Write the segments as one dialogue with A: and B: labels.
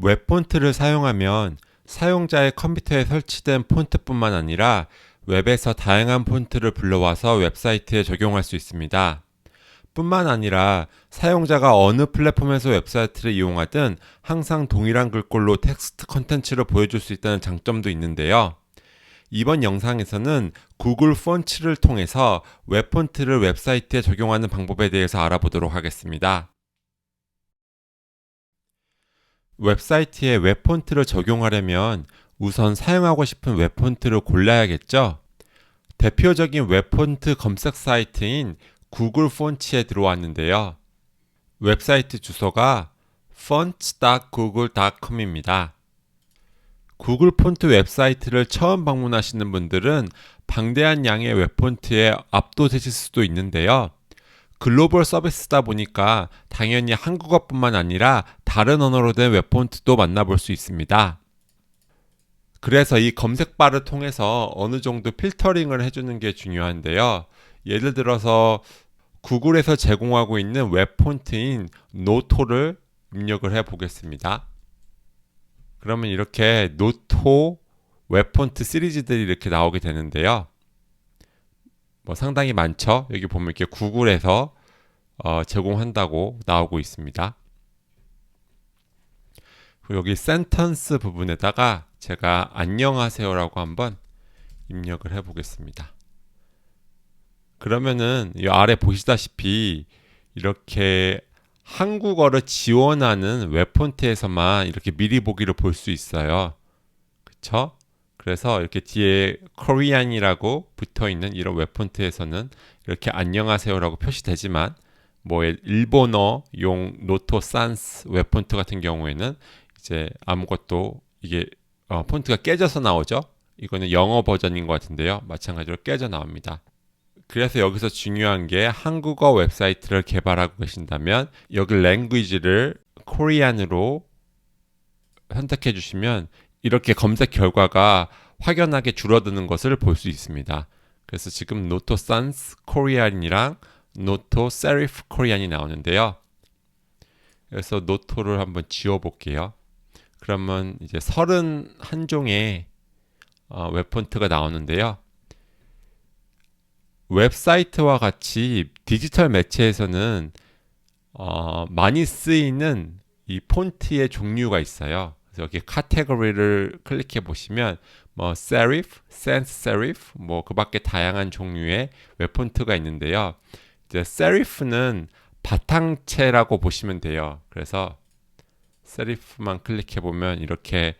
A: 웹 폰트를 사용하면 사용자의 컴퓨터에 설치된 폰트뿐만 아니라 웹에서 다양한 폰트를 불러와서 웹사이트에 적용할 수 있습니다. 뿐만 아니라 사용자가 어느 플랫폼에서 웹사이트를 이용하든 항상 동일한 글꼴로 텍스트 컨텐츠를 보여줄 수 있다는 장점도 있는데요. 이번 영상에서는 구글 폰트를 통해서 웹 폰트를 웹사이트에 적용하는 방법에 대해서 알아보도록 하겠습니다. 웹사이트에 웹 폰트를 적용하려면 우선 사용하고 싶은 웹 폰트를 골라야겠죠? 대표적인 웹 폰트 검색 사이트인 구글 폰트에 들어왔는데요. 웹사이트 주소가 fonts.google.com입니다. 구글 폰트 웹사이트를 처음 방문하시는 분들은 방대한 양의 웹 폰트에 압도되실 수도 있는데요. 글로벌 서비스다 보니까 당연히 한국어뿐만 아니라 다른 언어로 된 웹 폰트도 만나볼 수 있습니다. 그래서 이 검색바를 통해서 어느 정도 필터링을 해주는 게 중요한데요. 예를 들어서 구글에서 제공하고 있는 웹 폰트인 노토를 입력을 해 보겠습니다. 그러면 이렇게 노토 웹 폰트 시리즈들이 이렇게 나오게 되는데요. 상당히 많죠. 여기 보면 이렇게 구글에서 제공한다고 나오고 있습니다. 그리고 여기 센턴스 부분에다가 제가 안녕하세요라고 한번 입력을 해 보겠습니다. 그러면은 이 아래 보시다시피 이렇게 한국어를 지원하는 웹 폰트에서만 이렇게 미리 보기를 볼 수 있어요. 그쵸? 그래서 이렇게 뒤에 코리안이라고 붙어 있는 이런 웹 폰트에서는 이렇게 안녕하세요라고 표시되지만 일본어용 노토 산스 웹 폰트 같은 경우에는 이제 아무것도 이게 폰트가 깨져서 나오죠. 이거는 영어 버전인 것 같은데요. 마찬가지로 깨져 나옵니다. 그래서 여기서 중요한 게 한국어 웹사이트를 개발하고 계신다면 여기 랭귀지를 코리안으로 선택해 주시면 이렇게 검색 결과가 확연하게 줄어드는 것을 볼 수 있습니다. 그래서 지금 노토 산스 코리안이랑 노토 세리프 코리안이 나오는데요. 그래서 노토를 한번 지워 볼게요. 그러면 이제 31종의 웹 폰트가 나오는데요. 웹사이트와 같이 디지털 매체에서는 많이 쓰이는 이 폰트의 종류가 있어요. 그래서 여기 카테고리를 클릭해 보시면 serif, sans serif, 그 밖에 다양한 종류의 웹 폰트가 있는데요. 이제 serif는 바탕체라고 보시면 돼요. 그래서 serif만 클릭해 보면 이렇게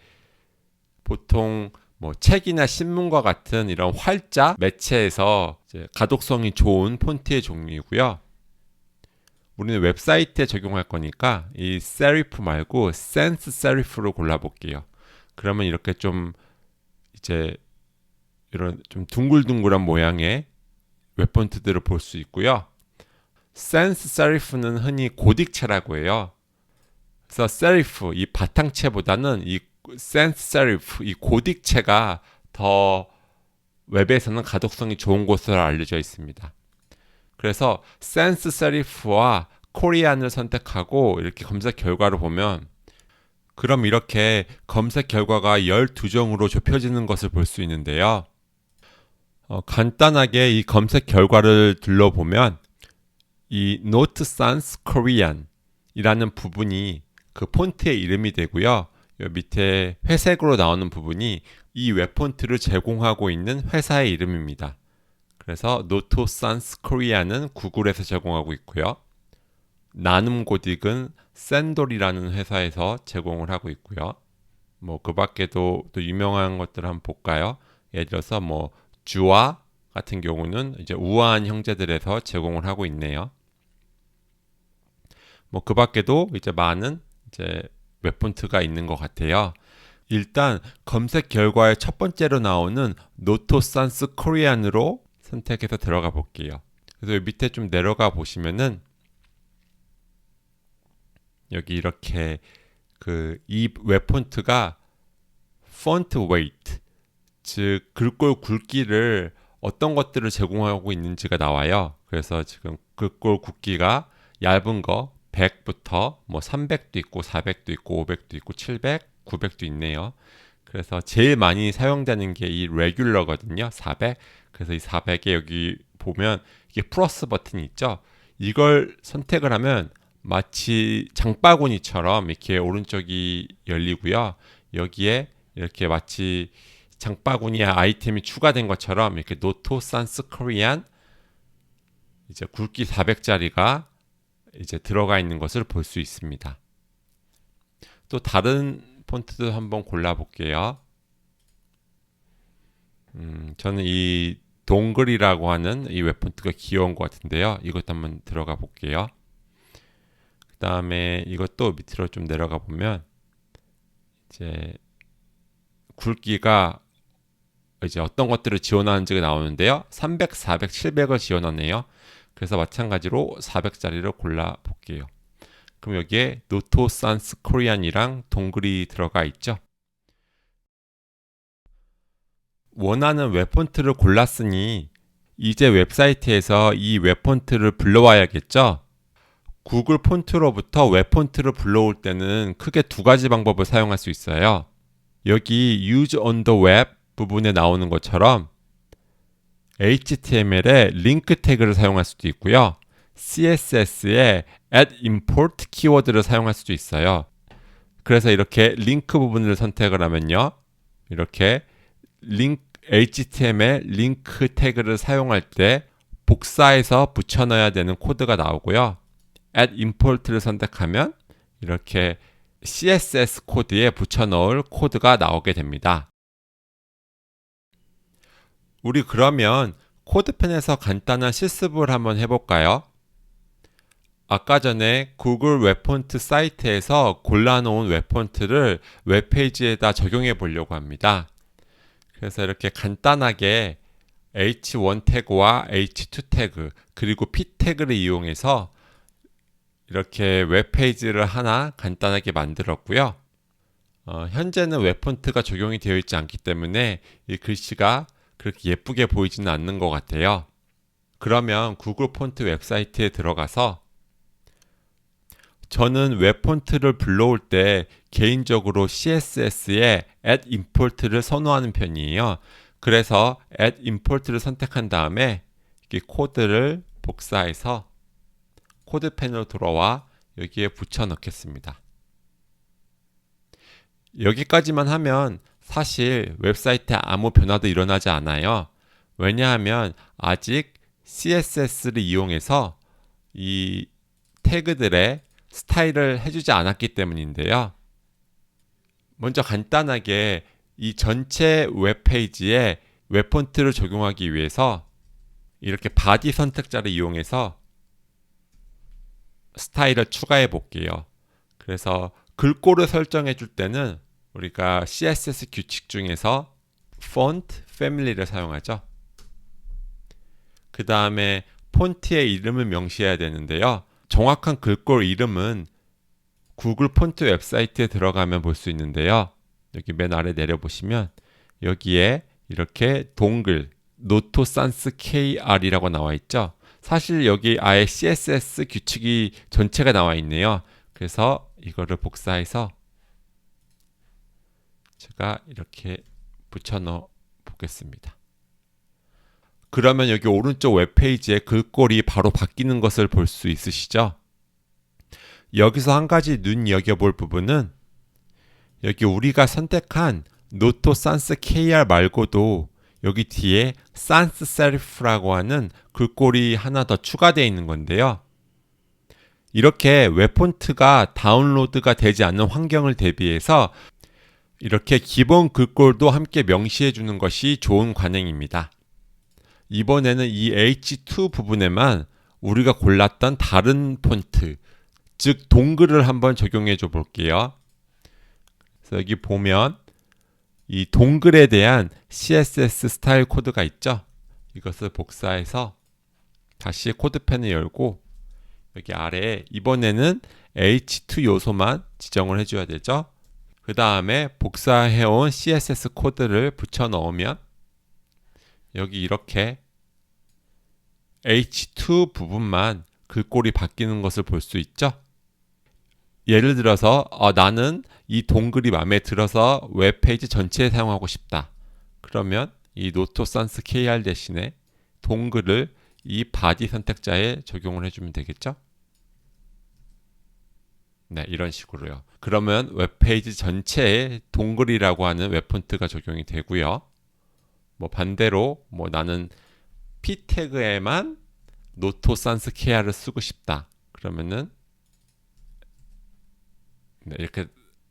A: 보통 책이나 신문과 같은 이런 활자 매체에서 이제 가독성이 좋은 폰트의 종류이고요. 우리는 웹사이트에 적용할 거니까 이 세리프 말고 센스 세리프로 골라볼게요. 그러면 이렇게 좀 이제 이런 좀 둥글둥글한 모양의 웹 폰트들을 볼 수 있고요. 센스 세리프는 흔히 고딕체라고 해요. 그래서 세리프 이 바탕체보다는 이 센스 세리프 이 고딕체가 더 웹에서는 가독성이 좋은 것으로 알려져 있습니다. 그래서 센스 세리프와 코리안을 선택하고 이렇게 검색 결과를 보면 그럼 이렇게 검색 결과가 12종으로 좁혀지는 것을 볼 수 있는데요. 간단하게 이 검색 결과를 둘러보면 이 Note Sans Korean 이라는 부분이 그 폰트의 이름이 되고요. 요 밑에 회색으로 나오는 부분이 이 웹 폰트를 제공하고 있는 회사의 이름입니다. 그래서 노토 산스 코리아는 구글에서 제공하고 있고요. 나눔 고딕은 샌돌이라는 회사에서 제공을 하고 있고요. 그 밖에도 또 유명한 것들 한번 볼까요? 예를 들어서 주아 같은 경우는 이제 우아한 형제들에서 제공을 하고 있네요. 그 밖에도 이제 많은 이제 웹 폰트가 있는 것 같아요. 일단 검색 결과의 첫 번째로 나오는 노토 산스 코리안으로 선택해서 들어가 볼게요. 그래서 밑에 좀 내려가 보시면은 여기 이렇게 이 웹 폰트가 폰트 웨이트 즉 글꼴 굵기를 어떤 것들을 제공하고 있는지가 나와요. 그래서 지금 글꼴 굵기가 얇은 거 100부터 뭐 300도 있고 400도 있고 500도 있고 700, 900도 있네요. 그래서 제일 많이 사용되는 게 이 레귤러거든요. 400. 그래서 이 400에 여기 보면 이게 플러스 버튼이 있죠. 이걸 선택을 하면 마치 장바구니처럼 이렇게 오른쪽이 열리고요. 여기에 이렇게 마치 장바구니에 아이템이 추가된 것처럼 이렇게 노토 산스 코리안 이제 굵기 400짜리가 이제 들어가 있는 것을 볼 수 있습니다. 또 다른 폰트도 한번 골라 볼게요. 저는 이 동글이라고 하는 이 웹폰트가 귀여운 것 같은데요. 이것도 한번 들어가 볼게요. 그 다음에 이것도 밑으로 좀 내려가 보면 이제 굵기가 이제 어떤 것들을 지원하는지가 나오는데요. 300, 400, 700을 지원하네요. 그래서 마찬가지로 400짜리를 골라 볼게요. 그럼 여기에 노토 산스 코리안이랑 동글이 들어가 있죠. 원하는 웹폰트를 골랐으니 이제 웹사이트에서 이 웹폰트를 불러와야겠죠. 구글 폰트로부터 웹폰트를 불러올 때는 크게 두 가지 방법을 사용할 수 있어요. 여기 Use on the Web 부분에 나오는 것처럼 HTML에 링크 태그를 사용할 수도 있고요. CSS에 add import 키워드를 사용할 수도 있어요. 그래서 이렇게 링크 부분을 선택을 하면요. 이렇게 HTML 링크 태그를 사용할 때 복사해서 붙여 넣어야 되는 코드가 나오고요. add import를 선택하면 이렇게 CSS 코드에 붙여 넣을 코드가 나오게 됩니다. 우리 그러면 코드펜에서 간단한 실습을 한번 해볼까요? 아까 전에 구글 웹폰트 사이트에서 골라놓은 웹폰트를 웹페이지에다 적용해 보려고 합니다. 그래서 이렇게 간단하게 H1 태그와 H2 태그 그리고 P 태그를 이용해서 이렇게 웹페이지를 하나 간단하게 만들었고요. 현재는 웹폰트가 적용이 되어 있지 않기 때문에 이 글씨가 그렇게 예쁘게 보이지는 않는 것 같아요. 그러면 구글 폰트 웹사이트에 들어가서 저는 웹폰트를 불러올 때 개인적으로 CSS에 add import를 선호하는 편이에요. 그래서 add import를 선택한 다음에 이 코드를 복사해서 코드펜으로 들어와 여기에 붙여 넣겠습니다. 여기까지만 하면 사실 웹사이트에 아무 변화도 일어나지 않아요. 왜냐하면 아직 CSS를 이용해서 이 태그들의 스타일을 해주지 않았기 때문인데요. 먼저 간단하게 이 전체 웹페이지에 웹폰트를 적용하기 위해서 이렇게 바디 선택자를 이용해서 스타일을 추가해 볼게요. 그래서 글꼴을 설정해 줄 때는 우리가 CSS 규칙 중에서 font family를 사용하죠. 그 다음에 폰트의 이름을 명시해야 되는데요. 정확한 글꼴 이름은 구글 폰트 웹사이트에 들어가면 볼 수 있는데요. 여기 맨 아래 내려보시면 여기에 이렇게 동글 노토 산스 KR이라고 나와 있죠. 사실 여기 아예 CSS 규칙이 전체가 나와 있네요. 그래서 이거를 복사해서 제가 이렇게 붙여 넣어 보겠습니다. 그러면 여기 오른쪽 웹페이지에 글꼴이 바로 바뀌는 것을 볼 수 있으시죠? 여기서 한 가지 눈여겨볼 부분은 여기 우리가 선택한 노토 산스 KR 말고도 여기 뒤에 산스 세리프라고 하는 글꼴이 하나 더 추가되어 있는 건데요. 이렇게 웹폰트가 다운로드가 되지 않는 환경을 대비해서 이렇게 기본 글꼴도 함께 명시해 주는 것이 좋은 관행입니다. 이번에는 이 H2 부분에만 우리가 골랐던 다른 폰트, 즉 동글을 한번 적용해 줘 볼게요. 그래서 여기 보면 이 동글에 대한 CSS 스타일 코드가 있죠. 이것을 복사해서 다시 코드펜을 열고 여기 아래에 이번에는 H2 요소만 지정을 해줘야 되죠. 그 다음에 복사해온 CSS 코드를 붙여 넣으면 여기 이렇게 H2 부분만 글꼴이 바뀌는 것을 볼 수 있죠. 예를 들어서 나는 이 동글이 마음에 들어서 웹페이지 전체에 사용하고 싶다. 그러면 이 노트 sans kr 대신에 동글을 이 body 선택자에 적용을 해주면 되겠죠? 네, 이런 식으로요. 그러면 웹페이지 전체에 동글이라고 하는 웹폰트가 적용이 되고요. 뭐 반대로 뭐 나는 p 태그에만 노트 sans kr를 쓰고 싶다. 그러면은 네, 이렇게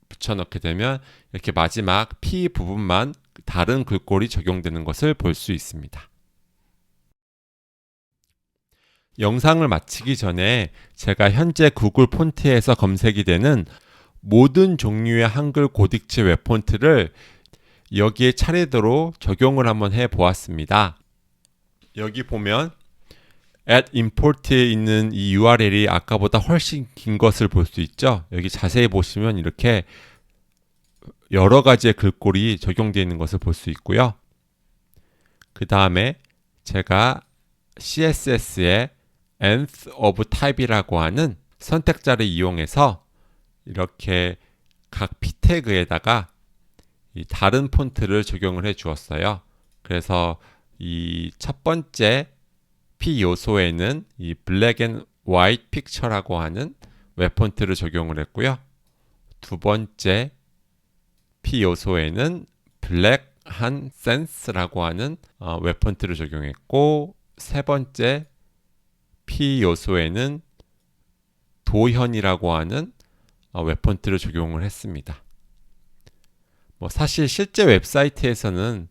A: 붙여넣게 되면 이렇게 마지막 p 부분만 다른 글꼴이 적용되는 것을 볼 수 있습니다. 영상을 마치기 전에 제가 현재 구글 폰트에서 검색이 되는 모든 종류의 한글 고딕체 웹폰트를 여기에 차례대로 적용을 한번 해 보았습니다. 여기 보면 at import에 있는 이 URL이 아까보다 훨씬 긴 것을 볼 수 있죠. 여기 자세히 보시면 이렇게 여러 가지의 글꼴이 적용되어 있는 것을 볼 수 있고요. 그 다음에 제가 CSS의 nth of type이라고 하는 선택자를 이용해서 이렇게 각 p 태그에다가 다른 폰트를 적용을 해 주었어요. 그래서 이 첫 번째 p 요소에는 이 블랙 앤 화이트 픽처라고 하는 웹폰트를 적용을 했고요. 두 번째 p 요소에는 블랙 한 센스라고 하는 웹폰트를 적용했고, 세 번째 p 요소에는 도현이라고 하는 웹폰트를 적용을 했습니다. 뭐 사실 실제 웹사이트에서는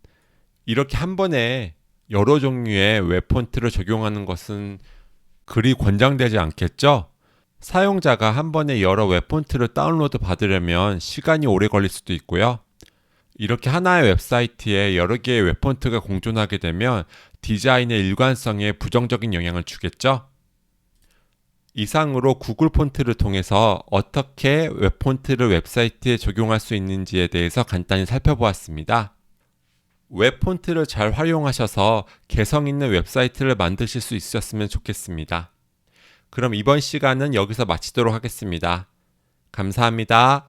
A: 이렇게 한 번에 여러 종류의 웹폰트를 적용하는 것은 그리 권장되지 않겠죠? 사용자가 한 번에 여러 웹폰트를 다운로드 받으려면 시간이 오래 걸릴 수도 있고요. 이렇게 하나의 웹사이트에 여러 개의 웹폰트가 공존하게 되면 디자인의 일관성에 부정적인 영향을 주겠죠? 이상으로 구글 폰트를 통해서 어떻게 웹폰트를 웹사이트에 적용할 수 있는지에 대해서 간단히 살펴보았습니다. 웹폰트를 잘 활용하셔서 개성 있는 웹사이트를 만드실 수 있었으면 좋겠습니다. 그럼 이번 시간은 여기서 마치도록 하겠습니다. 감사합니다.